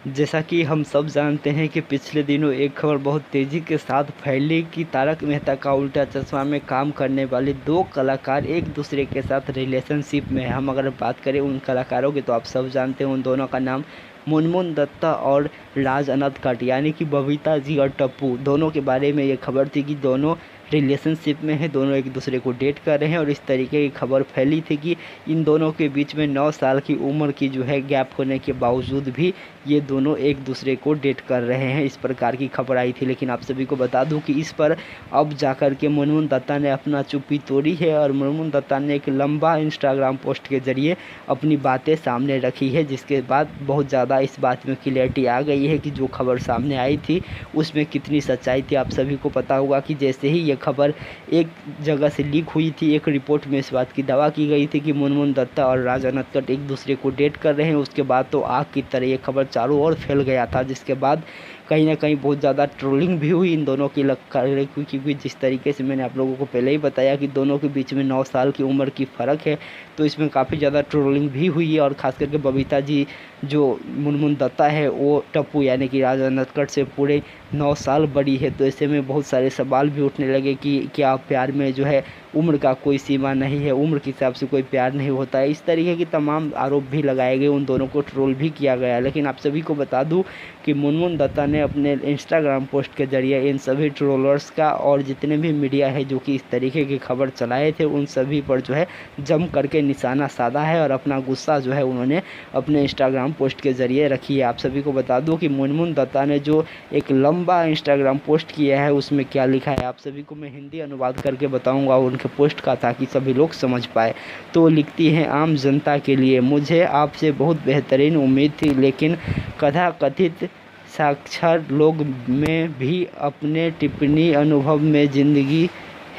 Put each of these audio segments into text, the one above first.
जैसा कि हम सब जानते हैं कि पिछले दिनों एक खबर बहुत तेज़ी के साथ फैली कि तारक मेहता का उल्टा चश्मा में काम करने वाले दो कलाकार एक दूसरे के साथ रिलेशनशिप में हैं। हम अगर बात करें उन कलाकारों की तो आप सब जानते हैं उन दोनों का नाम मुनमुन दत्ता और राज अनदकट यानी कि बबीता जी और टप्पू दोनों के बारे में ये खबर थी कि दोनों रिलेशनशिप में हैं, दोनों एक दूसरे को डेट कर रहे हैं। और इस तरीके की खबर फैली थी कि इन दोनों के बीच में 9 साल की उम्र की जो है गैप होने के बावजूद भी ये दोनों एक दूसरे को डेट कर रहे हैं, इस प्रकार की खबर आई थी। लेकिन आप सभी को बता दूं कि इस पर अब जाकर के मुनमुन दत्ता ने अपना चुप्पी तोड़ी है और मुनमुन दत्ता ने एक लंबा इंस्टाग्राम पोस्ट के जरिए अपनी बातें सामने रखी है, जिसके बाद बहुत ज़्यादा इस बात में क्लियरिटी आ गई है कि जो खबर सामने आई थी उसमें कितनी सच्चाई थी। आप सभी को पता होगा कि जैसे ही ये खबर एक जगह से लीक हुई थी, एक रिपोर्ट में इस बात की दावा की गई थी कि मुनमुन दत्ता और राज अनदकट एक दूसरे को डेट कर रहे हैं। उसके बाद तो आग की तरह ये खबर चारों ओर फैल गया था, जिसके बाद कहीं ना कहीं बहुत ज़्यादा ट्रोलिंग भी हुई इन दोनों की क्योंकि जिस तरीके से मैंने आप लोगों को पहले ही बताया कि दोनों के बीच में 9 साल की उम्र की फ़र्क है, तो इसमें काफ़ी ज़्यादा ट्रोलिंग भी हुई है। और ख़ास करके बबीता जी जो मुनमुन दत्ता है वो टप्पू यानी कि राज अनदकट से पूरे 9 साल बड़ी है, तो ऐसे में बहुत सारे सवाल भी उठने लगे कि क्या प्यार में जो है उम्र का कोई सीमा नहीं है, उम्र के हिसाब से कोई प्यार नहीं होता है। इस तरीके की तमाम आरोप भी लगाए गए, उन दोनों को ट्रोल भी किया गया। लेकिन आप सभी को बता दूं कि मुनमुन दत्ता ने अपने इंस्टाग्राम पोस्ट के जरिए इन सभी ट्रोलर्स का और जितने भी मीडिया है जो कि इस तरीके की खबर चलाए थे उन सभी पर जो है जम करके निशाना साधा है और अपना गुस्सा जो है उन्होंने अपने इंस्टाग्राम पोस्ट के जरिए रखी है। आप सभी को बता दूं कि मुनमुन दत्ता ने जो एक लंबा इंस्टाग्राम पोस्ट किया है उसमें क्या लिखा है आप सभी को मैं हिंदी अनुवाद करके बताऊंगा उनके पोस्ट का, ताकि सभी लोग समझ पाए। तो लिखती हैं, आम जनता के लिए मुझे आपसे बहुत बेहतरीन उम्मीद थी, लेकिन कथाकथित साक्षर लोग में भी अपने टिप्पणी अनुभव में ज़िंदगी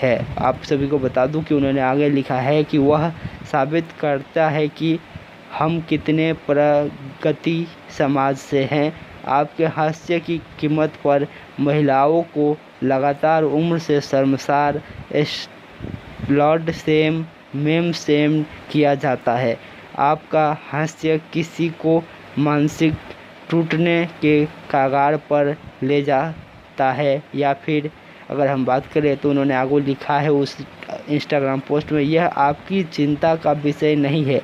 है। आप सभी को बता दूं कि उन्होंने आगे लिखा है कि वह साबित करता है कि हम कितने प्रगति समाज से हैं। आपके हास्य की कीमत पर महिलाओं को लगातार उम्र से शर्मसार, स्लट शेम, मेम शेम किया जाता है। आपका हास्य किसी को मानसिक टूटने के कगार पर ले जाता है, या फिर अगर हम बात करें तो उन्होंने आगे लिखा है उस इंस्टाग्राम पोस्ट में, यह आपकी चिंता का विषय नहीं है।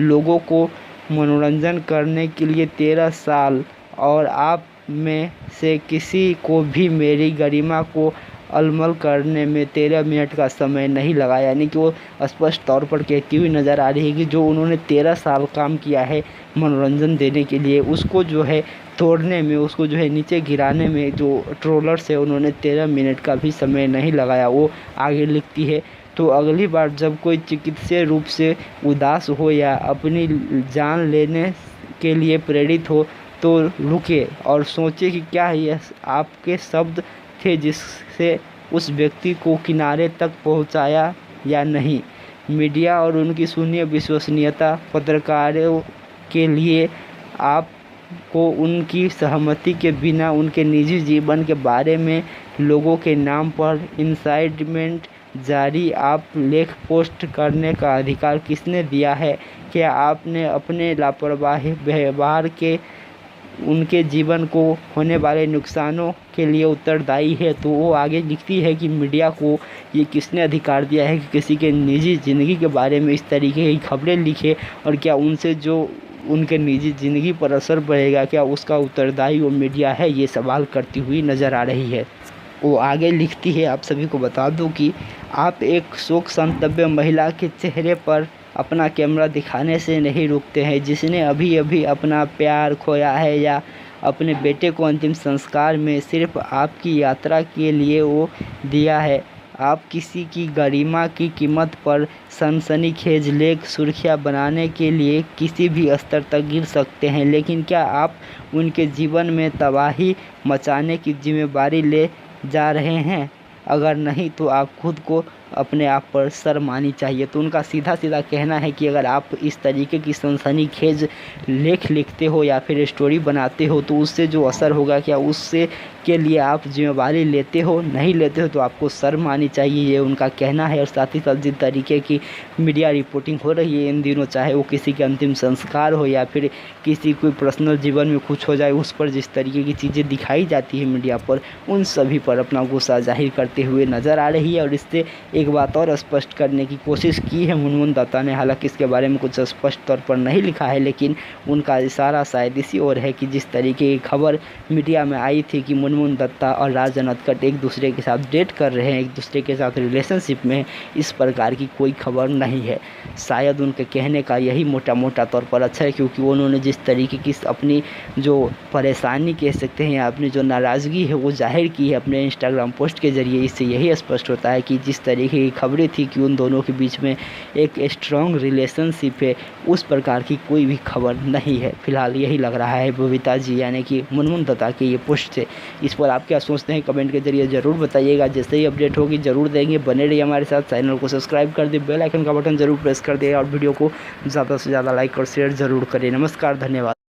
लोगों को मनोरंजन करने के लिए 13 साल और आप में से किसी को भी मेरी गरिमा को अलमल करने में 13 मिनट का समय नहीं लगा। यानी कि वो स्पष्ट तौर पर कहती हुई नज़र आ रही है कि जो उन्होंने 13 साल काम किया है मनोरंजन देने के लिए, उसको जो है तोड़ने में, उसको जो है नीचे गिराने में जो ट्रोलर्स है उन्होंने 13 मिनट का भी समय नहीं लगाया। वो आगे लिखती है, तो अगली बार जब कोई चिकित्सीय रूप से उदास हो या अपनी जान लेने के लिए प्रेरित हो तो रुके और सोचे कि क्या यह आपके शब्द थे जिससे उस व्यक्ति को किनारे तक पहुंचाया या नहीं। मीडिया और उनकी शून्य विश्वसनीयता पत्रकारों के लिए आपको उनकी सहमति के बिना उनके निजी जीवन के बारे में लोगों के नाम पर इंसाइटमेंट जारी आप लेख पोस्ट करने का अधिकार किसने दिया है? क्या आपने अपने लापरवाही व्यवहार के उनके जीवन को होने वाले नुकसानों के लिए उत्तरदायी है? तो वो आगे लिखती है कि मीडिया को ये किसने अधिकार दिया है कि किसी के निजी ज़िंदगी के बारे में इस तरीके की खबरें लिखे, और क्या उनसे जो उनके निजी ज़िंदगी पर असर पड़ेगा क्या उसका उत्तरदायी वो मीडिया है? ये सवाल करती हुई नज़र आ रही है। वो आगे लिखती है, आप सभी को बता दूं कि आप एक शोक संतव्य महिला के चेहरे पर अपना कैमरा दिखाने से नहीं रुकते हैं, जिसने अभी अभी अपना प्यार खोया है या अपने बेटे को अंतिम संस्कार में सिर्फ आपकी यात्रा के लिए वो दिया है। आप किसी की गरिमा की कीमत पर सनसनीखेज लेख सुर्खियाँ बनाने के लिए किसी भी स्तर तक गिर सकते हैं, लेकिन क्या आप उनके जीवन में तबाही मचाने की जिम्मेदारी ले जा रहे हैं? अगर नहीं तो आप खुद को अपने आप पर शर्म आनी चाहिए। तो उनका सीधा सीधा कहना है कि अगर आप इस तरीके की सनसनीखेज लेख लिखते हो या फिर स्टोरी बनाते हो तो उससे जो असर होगा, क्या उससे के लिए आप जिम्मेवारी लेते हो, नहीं लेते हो तो आपको शर्म आनी चाहिए, ये उनका कहना है। और साथ ही साथ जिस तरीके की मीडिया रिपोर्टिंग हो रही है इन दिनों, चाहे वो किसी के अंतिम संस्कार हो या फिर किसी कोई पर्सनल जीवन में कुछ हो जाए, उस पर जिस तरीके की चीज़ें दिखाई जाती है मीडिया पर, उन सभी पर अपना गुस्सा जाहिर करते हुए नज़र आ रही है। और इससे एक बात और स्पष्ट करने की कोशिश की है मुनमुन दत्ता ने, हालांकि इसके बारे में कुछ स्पष्ट तौर पर नहीं लिखा है, लेकिन उनका इशारा शायद इसी ओर है कि जिस तरीके की खबर मीडिया में आई थी कि मुनमुन दत्ता और राज नटखट एक दूसरे के साथ डेट कर रहे हैं, एक दूसरे के साथ रिलेशनशिप में, इस प्रकार की कोई खबर नहीं है। शायद उनके कहने का यही मोटा मोटा तौर पर अच्छा है, क्योंकि उन्होंने जिस तरीके की अपनी जो परेशानी कह सकते हैं या अपनी जो नाराज़गी है वो जाहिर की है अपने इंस्टाग्राम पोस्ट के ज़रिए। इससे यही स्पष्ट होता है कि जिस तरीके की खबरें थी कि उन दोनों के बीच में एक स्ट्रॉन्ग रिलेशनशिप है, उस प्रकार की कोई भी खबर नहीं है। फिलहाल यही लग रहा है बबीता जी यानी कि मुनमुन दत्ता की ये पोस्ट से। इस पर आप क्या सोचते हैं कमेंट के जरिए ज़रूर बताइएगा। जैसे ही अपडेट होगी ज़रूर देंगे, बने रहिए हमारे साथ। चैनल को सब्सक्राइब कर दे, बेल आइकन का बटन ज़रूर प्रेस कर दे और वीडियो को ज़्यादा से ज़्यादा लाइक और शेयर ज़रूर करें। नमस्कार, धन्यवाद।